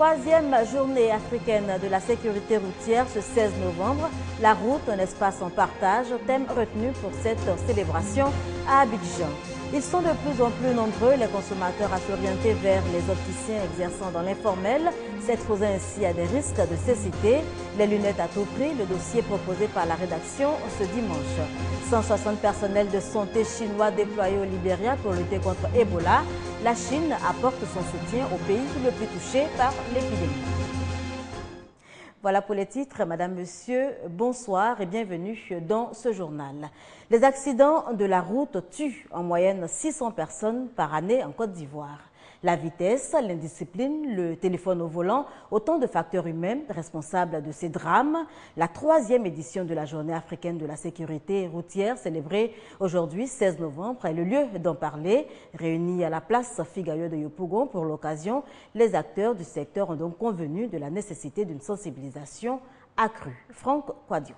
Troisième journée africaine de la sécurité routière ce 16 novembre. La route, un espace en partage, thème retenu pour cette célébration à Abidjan. Ils sont de plus en plus nombreux, les consommateurs, à s'orienter vers les opticiens exerçant dans l'informel, s'exposant ainsi à des risques de cécité. Les lunettes à tout prix, le dossier proposé par la rédaction ce dimanche. 160 personnels de santé chinois déployés au Libéria pour lutter contre Ebola. La Chine apporte son soutien au pays le plus touché par l'épidémie. Voilà pour les titres. Madame, Monsieur, bonsoir et bienvenue dans ce journal. Les accidents de la route tuent en moyenne 600 personnes par année en Côte d'Ivoire. La vitesse, l'indiscipline, le téléphone au volant, autant de facteurs humains responsables de ces drames. La troisième édition de la Journée africaine de la sécurité routière, célébrée aujourd'hui 16 novembre, est le lieu d'en parler. Réunis à la place Figayo de Yopougon pour l'occasion, les acteurs du secteur ont donc convenu de la nécessité d'une sensibilisation accrue. Franck Quadio.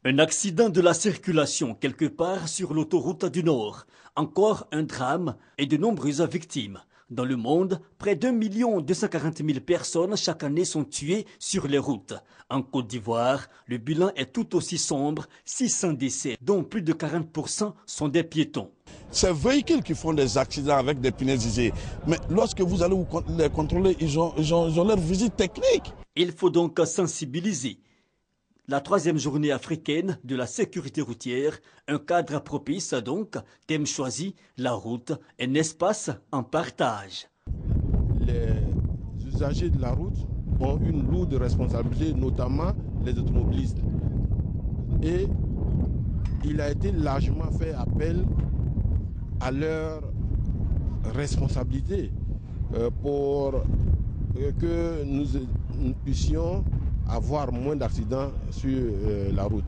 Un accident de la circulation quelque part sur l'autoroute du Nord. Encore un drame et de nombreuses victimes. Dans le monde, près d'1 240 000 personnes chaque année sont tuées sur les routes. En Côte d'Ivoire, le bilan est tout aussi sombre, 600 décès, dont plus de 40% sont des piétons. Ces véhicules qui font des accidents avec des pneus usés, mais lorsque vous allez les contrôler, ils ont leur visite technique. Il faut donc sensibiliser. La troisième journée africaine de la sécurité routière, un cadre propice donc, thème choisi, la route, un espace en partage. Les usagers de la route ont une lourde responsabilité, notamment les automobilistes. Et il a été largement fait appel à leur responsabilité pour que nous puissions avoir moins d'accidents sur la route.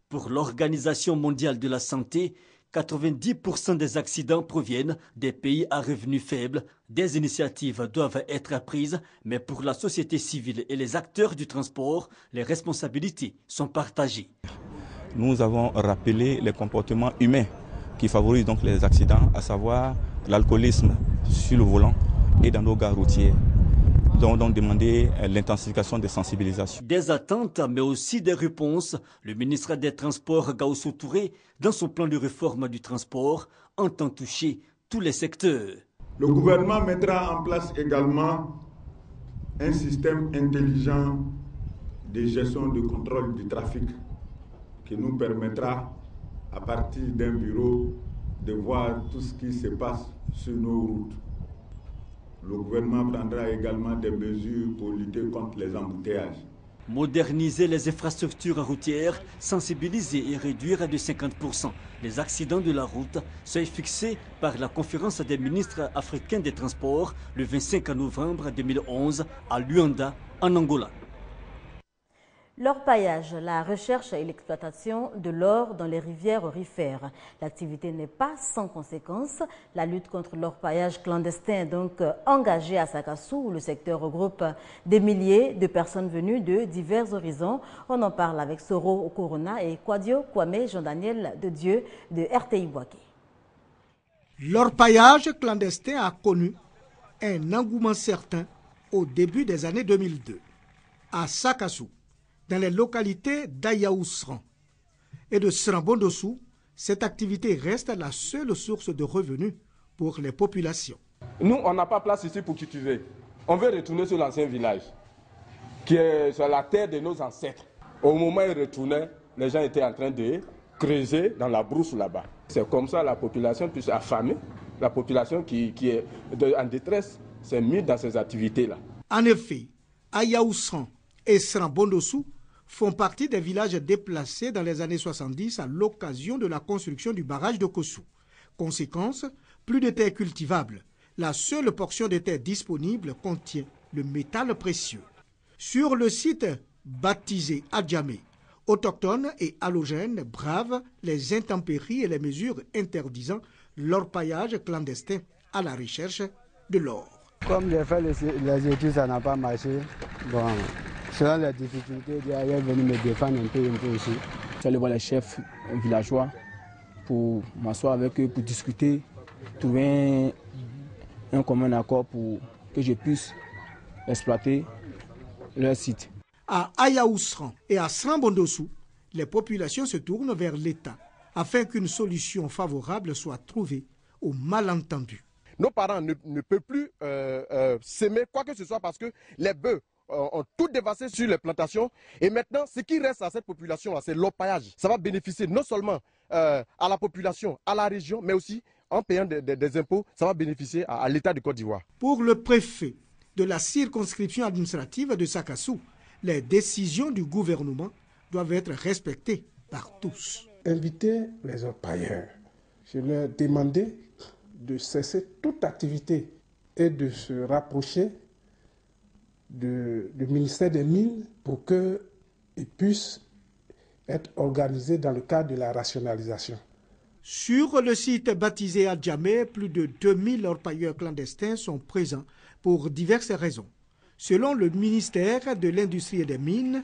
Pour l'Organisation mondiale de la santé, 90% des accidents proviennent des pays à revenus faibles. Des initiatives doivent être prises, mais pour la société civile et les acteurs du transport, les responsabilités sont partagées. Nous avons rappelé les comportements humains qui favorisent donc les accidents, à savoir l'alcoolisme sur le volant et dans nos gares routières. Nous avons donc demandé l'intensification des sensibilisations. Des attentes, mais aussi des réponses. Le ministre des Transports, Gaoussou Touré, dans son plan de réforme du transport, entend toucher tous les secteurs. Le gouvernement mettra en place également un système intelligent de gestion de contrôle du trafic qui nous permettra, à partir d'un bureau, de voir tout ce qui se passe sur nos routes. Le gouvernement prendra également des mesures pour lutter contre les embouteillages. Moderniser les infrastructures routières, sensibiliser et réduire de 50% les accidents de la route, seuil fixé par la conférence des ministres africains des transports le 25 novembre 2011 à Luanda, en Angola. L'orpaillage, la recherche et l'exploitation de l'or dans les rivières aurifères. L'activité n'est pas sans conséquences. La lutte contre l'orpaillage clandestin est donc engagée à Sakassou, où le secteur regroupe des milliers de personnes venues de divers horizons. On en parle avec Soro Corona et Kwadio Kwame Jean-Daniel de Dieu de RTI Boaké. L'orpaillage clandestin a connu un engouement certain au début des années 2002. À Sakassou, dans les localités d'Ayaousran et de Srambodossou, cette activité reste la seule source de revenus pour les populations. Nous, on n'a pas place ici pour cultiver. On veut retourner sur l'ancien village, qui est sur la terre de nos ancêtres. Au moment où ils retournaient, les gens étaient en train de creuser dans la brousse là-bas. C'est comme ça la population puisse affamer. La population qui est en détresse s'est mise dans ces activités-là. En effet, Ayaousran et Srambodossou font partie des villages déplacés dans les années 70 à l'occasion de la construction du barrage de Kossou. Conséquence, plus de terres cultivables. La seule portion de terre disponible contient le métal précieux. Sur le site baptisé Adjamé, autochtones et halogènes bravent les intempéries et les mesures interdisant l'orpaillage clandestin à la recherche de l'or. Comme j'ai fait les études, ça n'a pas marché. Bon, selon les difficultés, il est venu me défendre un peu ici. Je suis allé voir les chefs villageois pour m'asseoir avec eux, pour discuter, trouver un commun accord pour que je puisse exploiter leur site. À Ayaousran et à Srambondossou, les populations se tournent vers l'État afin qu'une solution favorable soit trouvée aux malentendus. Nos parents ne peuvent plus s'aimer quoi que ce soit parce que les bœufs ont tout dévasté sur les plantations. Et maintenant, ce qui reste à cette population, c'est l'orpaillage. Ça va bénéficier non seulement à la population, à la région, mais aussi en payant des impôts, ça va bénéficier à l'État de Côte d'Ivoire. Pour le préfet de la circonscription administrative de Sakassou, les décisions du gouvernement doivent être respectées par tous. Inviter les orpailleurs, je leur demandais de cesser toute activité et de se rapprocher du ministère des Mines pour qu'ils puissent être organisés dans le cadre de la rationalisation. Sur le site baptisé Adjamé, plus de 2000 orpailleurs clandestins sont présents pour diverses raisons. Selon le ministère de l'Industrie et des Mines,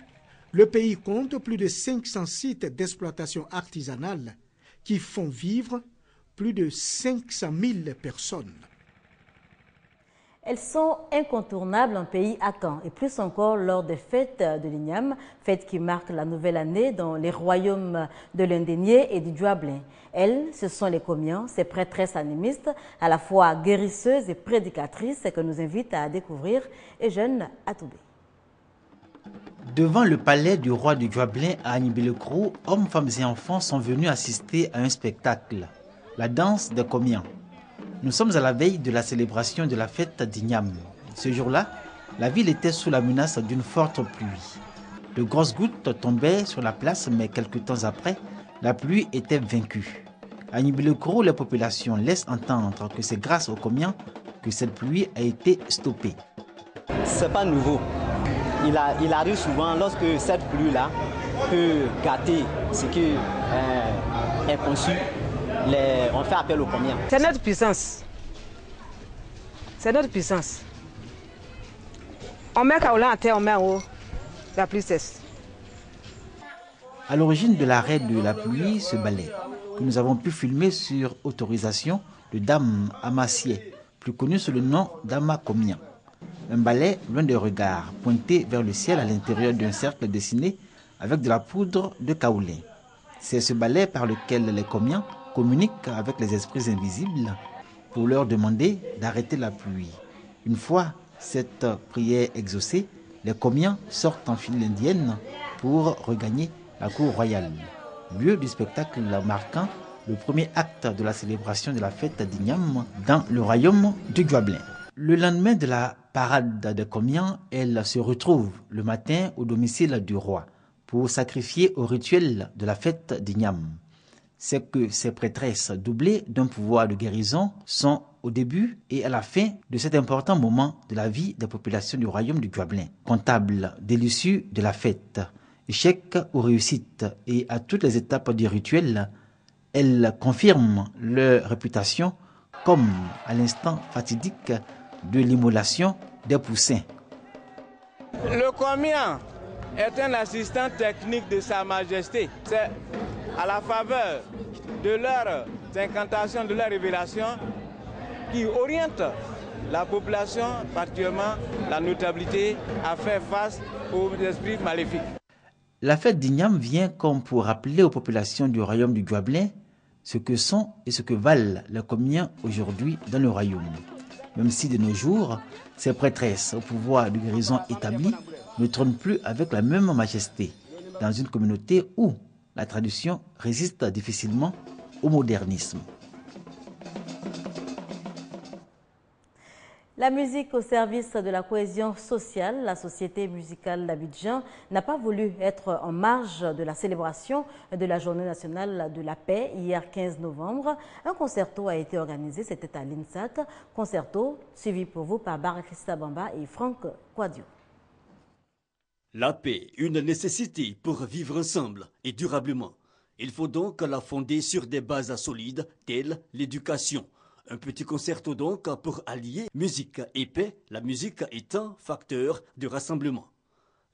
le pays compte plus de 500 sites d'exploitation artisanale qui font vivre plus de 500 000 personnes. Elles sont incontournables en pays Akan et plus encore lors des fêtes de l'Ignam, fêtes qui marquent la nouvelle année dans les royaumes de l'Indénié et du Djuablin. Elles, ce sont les Komians, ces prêtresses animistes, à la fois guérisseuses et prédicatrices que nous invite à découvrir Eugène Atoubé. Devant le palais du roi du Djuablin à Agnibilekro, hommes, femmes et enfants sont venus assister à un spectacle, la danse des Komians. Nous sommes à la veille de la célébration de la fête d'Ignam. Ce jour-là, la ville était sous la menace d'une forte pluie. De grosses gouttes tombaient sur la place, mais quelques temps après, la pluie était vaincue. À Agnibilekro, les populations laissent entendre que c'est grâce aux Komians que cette pluie a été stoppée. C'est pas nouveau. Il arrive souvent lorsque cette pluie-là peut gâter ce qui est conçu. On fait appel aux Komians. C'est notre puissance. C'est notre puissance. On met Kaola en terre, on met en haut, la pluie cesse. À l'origine de l'arrêt de la pluie, ce ballet, que nous avons pu filmer sur autorisation de Dame Amassier, plus connu sous le nom d'Ama Komian. Un ballet loin des regards, pointé vers le ciel à l'intérieur d'un cercle dessiné avec de la poudre de kaolin. C'est ce ballet par lequel les Komians communiquent avec les esprits invisibles pour leur demander d'arrêter la pluie. Une fois cette prière exaucée, les Komians sortent en file indienne pour regagner la cour royale, lieu du spectacle marquant le premier acte de la célébration de la fête d'Ignam dans le royaume du Djuablin. Le lendemain de la parade des Komians, elle se retrouve le matin au domicile du roi pour sacrifier au rituel de la fête d'Ignam. C'est que ces prêtresses, doublées d'un pouvoir de guérison, sont au début et à la fin de cet important moment de la vie des populations du royaume du Djuablin, comptable de l'issue de la fête, échec ou réussite, et à toutes les étapes du rituel, elles confirment leur réputation comme à l'instant fatidique de l'immolation des poussins. Le Komian est un assistant technique de Sa Majesté. C'est à la faveur de leurs incantations, de leurs révélations, qui orientent la population, particulièrement la notabilité, à faire face aux esprits maléfiques. La fête d'Ignam vient comme pour rappeler aux populations du royaume du Djuablin ce que sont et ce que valent les Komians aujourd'hui dans le royaume. Même si de nos jours, ces prêtresses au pouvoir de guérison établi ne trônent plus avec la même majesté dans une communauté où la tradition résiste difficilement au modernisme. La musique au service de la cohésion sociale, la Société musicale d'Abidjan n'a pas voulu être en marge de la célébration de la Journée nationale de la paix hier 15 novembre. Un concerto a été organisé, c'était à l'INSAT. Concerto suivi pour vous par Barakista Bamba et Franck Quadio. La paix, une nécessité pour vivre ensemble et durablement. Il faut donc la fonder sur des bases solides telles l'éducation. Un petit concerto donc pour allier musique et paix, la musique étant facteur de rassemblement.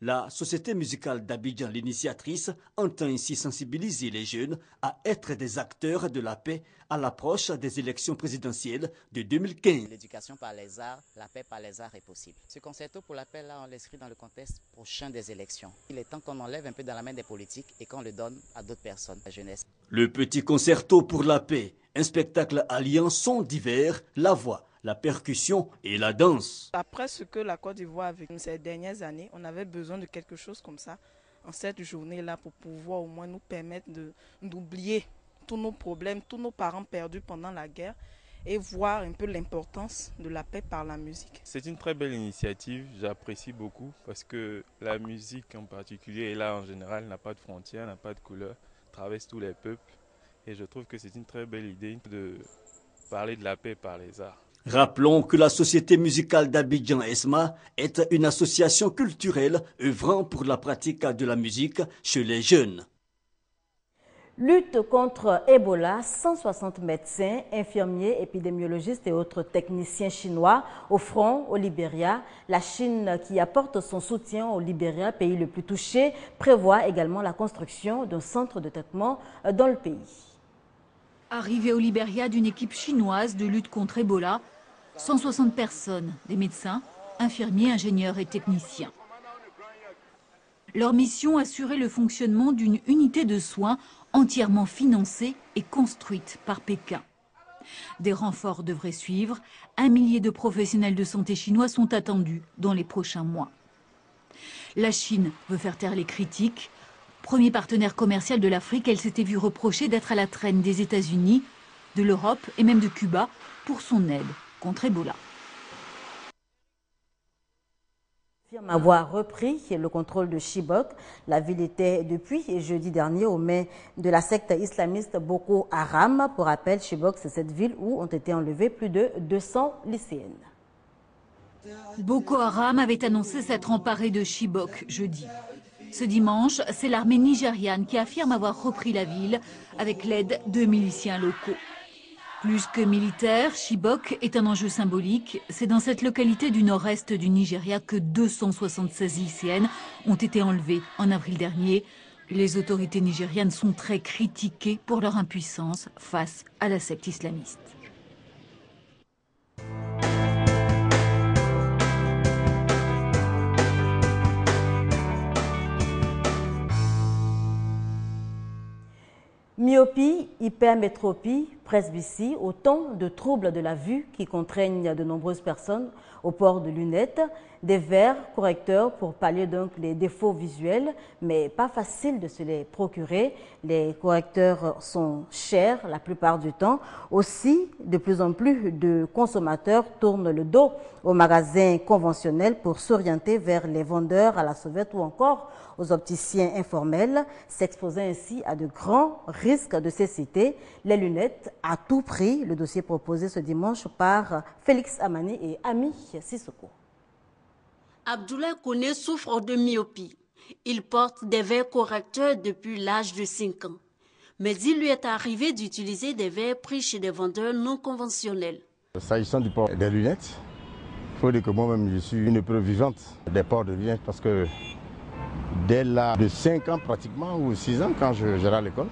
La Société musicale d'Abidjan, l'initiatrice, entend ainsi sensibiliser les jeunes à être des acteurs de la paix à l'approche des élections présidentielles de 2015. L'éducation par les arts, la paix par les arts est possible. Ce concerto pour la paix, là, on l'inscrit dans le contexte prochain des élections. Il est temps qu'on enlève un peu dans la main des politiques et qu'on le donne à d'autres personnes, la jeunesse. Le petit concerto pour la paix, un spectacle alliant sons divers, la voix, la percussion et la danse. Après ce que la Côte d'Ivoire a vécu ces dernières années, on avait besoin de quelque chose comme ça en cette journée-là pour pouvoir au moins nous permettre d'oublier tous nos problèmes, tous nos parents perdus pendant la guerre et voir un peu l'importance de la paix par la musique. C'est une très belle initiative, j'apprécie beaucoup parce que la musique en particulier et là en général n'a pas de frontières, n'a pas de couleurs, traverse tous les peuples et je trouve que c'est une très belle idée de parler de la paix par les arts. Rappelons que la Société musicale d'Abidjan ESMA est une association culturelle œuvrant pour la pratique de la musique chez les jeunes. Lutte contre Ebola, 160 médecins, infirmiers, épidémiologistes et autres techniciens chinois au front au Libéria. La Chine, qui apporte son soutien au Libéria, pays le plus touché, prévoit également la construction d'un centre de traitement dans le pays. Arrivée au Libéria d'une équipe chinoise de lutte contre Ebola, 160 personnes, des médecins, infirmiers, ingénieurs et techniciens. Leur mission, assurer le fonctionnement d'une unité de soins entièrement financée et construite par Pékin. Des renforts devraient suivre. 1 millier de professionnels de santé chinois sont attendus dans les prochains mois. La Chine veut faire taire les critiques. Premier partenaire commercial de l'Afrique, elle s'était vue reprocher d'être à la traîne des États-Unis, de l'Europe et même de Cuba pour son aide contre Ebola. Affirme avoir repris le contrôle de Chibok. La ville était depuis jeudi dernier aux mains de la secte islamiste Boko Haram. Pour rappel, Chibok, c'est cette ville où ont été enlevées plus de 200 lycéennes. Boko Haram avait annoncé s'être emparé de Chibok jeudi. Ce dimanche, c'est l'armée nigériane qui affirme avoir repris la ville avec l'aide de miliciens locaux. Plus que militaire, Chibok est un enjeu symbolique. C'est dans cette localité du nord-est du Nigeria que 276 lycéennes ont été enlevées en avril dernier. Les autorités nigérianes sont très critiquées pour leur impuissance face à la secte islamiste. Myopie, hypermétropie, presbytie, autant de troubles de la vue qui contraignent de nombreuses personnes au port de lunettes, des verres correcteurs pour pallier donc les défauts visuels, mais pas facile de se les procurer. Les correcteurs sont chers la plupart du temps. Aussi, de plus en plus de consommateurs tournent le dos aux magasins conventionnels pour s'orienter vers les vendeurs à la sauvette ou encore aux opticiens informels, s'exposant ainsi à de grands risques de cécité. Les lunettes à tout prix, le dossier proposé ce dimanche par Félix Amani et Ami Sissoko. Abdoulaye Kone souffre de myopie. Il porte des verres correcteurs depuis l'âge de 5 ans. Mais il lui est arrivé d'utiliser des verres pris chez des vendeurs non conventionnels. S'agissant du port des lunettes, il faut dire que moi-même je suis une preuve vivante des ports de lunettes parce que dès l'âge de 5 ans pratiquement ou 6 ans quand j'allais à l'école,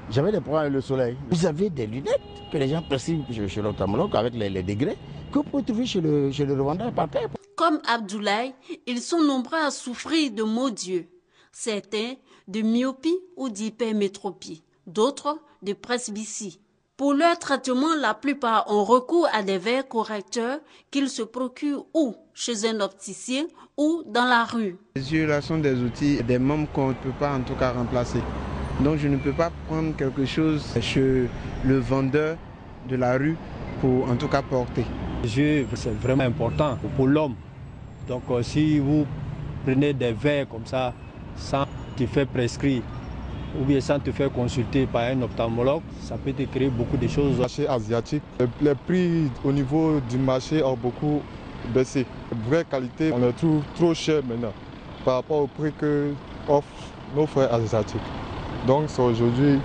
j'avais des problèmes avec le soleil. Vous avez des lunettes que les gens prescrivent chez l'ophtalmologue avec les degrés que vous pouvez trouver chez le revendeur par terre. Comme Abdoulaye, ils sont nombreux à souffrir de maux d'yeux. Certains de myopie ou d'hypermétropie, d'autres de presbytie. Pour leur traitement, la plupart ont recours à des verres correcteurs qu'ils se procurent ou chez un opticien ou dans la rue. Les yeux là sont des outils, des membres qu'on ne peut pas en tout cas remplacer. Donc je ne peux pas prendre quelque chose chez le vendeur de la rue pour en tout cas porter. Les yeux, c'est vraiment important pour l'homme. Donc si vous prenez des verres comme ça, sans te faire prescrire, ou bien sans te faire consulter par un ophtalmologue, ça peut te créer beaucoup de choses. Le marché asiatique, les prix au niveau du marché ont beaucoup baissé. Vraie qualité, on est trop cher maintenant par rapport au prix que offrent nos frères asiatiques. Donc aujourd'hui,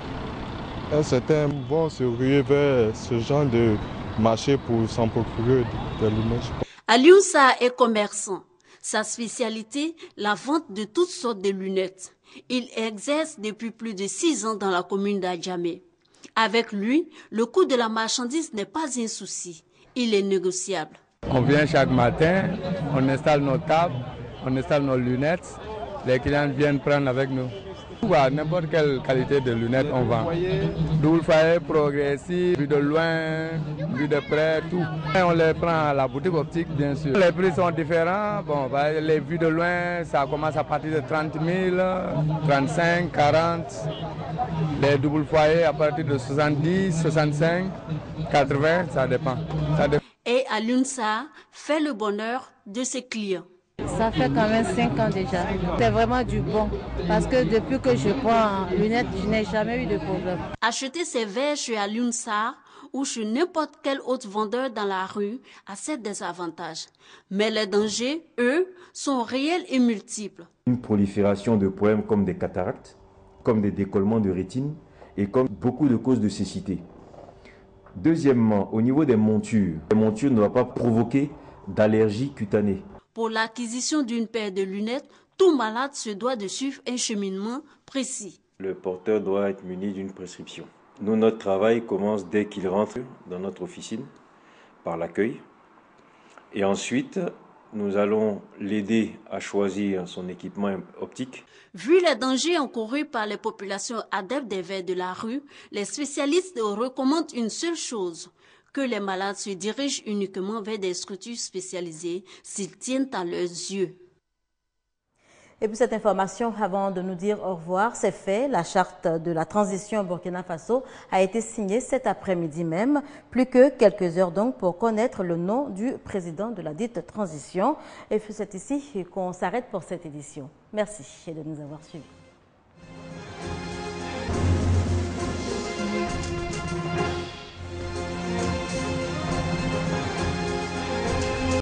certains vont se ruer vers ce genre de marché pour s'en procurer des lunettes. Alioussa est commerçant. Sa spécialité, la vente de toutes sortes de lunettes. Il exerce depuis plus de 6 ans dans la commune d'Adjamé. Avec lui, le coût de la marchandise n'est pas un souci. Il est négociable. On vient chaque matin, on installe nos tables, on installe nos lunettes. Les clients viennent prendre avec nous. N'importe quelle qualité de lunettes on vend. Double foyer, progressif, vue de loin, vue de près, tout. Et on les prend à la boutique optique, bien sûr. Les prix sont différents. Bon, les vues de loin, ça commence à partir de 30 000, 35, 40. Les double foyers à partir de 70, 65, 80, ça dépend. Et Alioune Sarr fait le bonheur de ses clients. Ça fait quand même 5 ans déjà. C'est vraiment du bon. Parce que depuis que je prends lunettes, je n'ai jamais eu de problème. Acheter ses verres chez Alioune Sarr ou chez n'importe quel autre vendeur dans la rue a ses désavantages. Mais les dangers, eux, sont réels et multiples. Une prolifération de problèmes comme des cataractes, comme des décollements de rétine et comme beaucoup de causes de cécité. Deuxièmement, au niveau des montures, les montures ne doivent pas provoquer d'allergie cutanée. Pour l'acquisition d'une paire de lunettes, tout malade se doit de suivre un cheminement précis. Le porteur doit être muni d'une prescription. Nous, notre travail commence dès qu'il rentre dans notre officine, par l'accueil. Et ensuite, nous allons l'aider à choisir son équipement optique. Vu les dangers encourus par les populations adeptes des verres de la rue, les spécialistes recommandent une seule chose, que les malades se dirigent uniquement vers des structures spécialisées s'ils tiennent à leurs yeux. Et puis cette information, avant de nous dire au revoir, c'est fait. La charte de la transition au Burkina Faso a été signée cet après-midi même. Plus que quelques heures donc pour connaître le nom du président de la dite transition. Et c'est ici qu'on s'arrête pour cette édition. Merci de nous avoir suivis.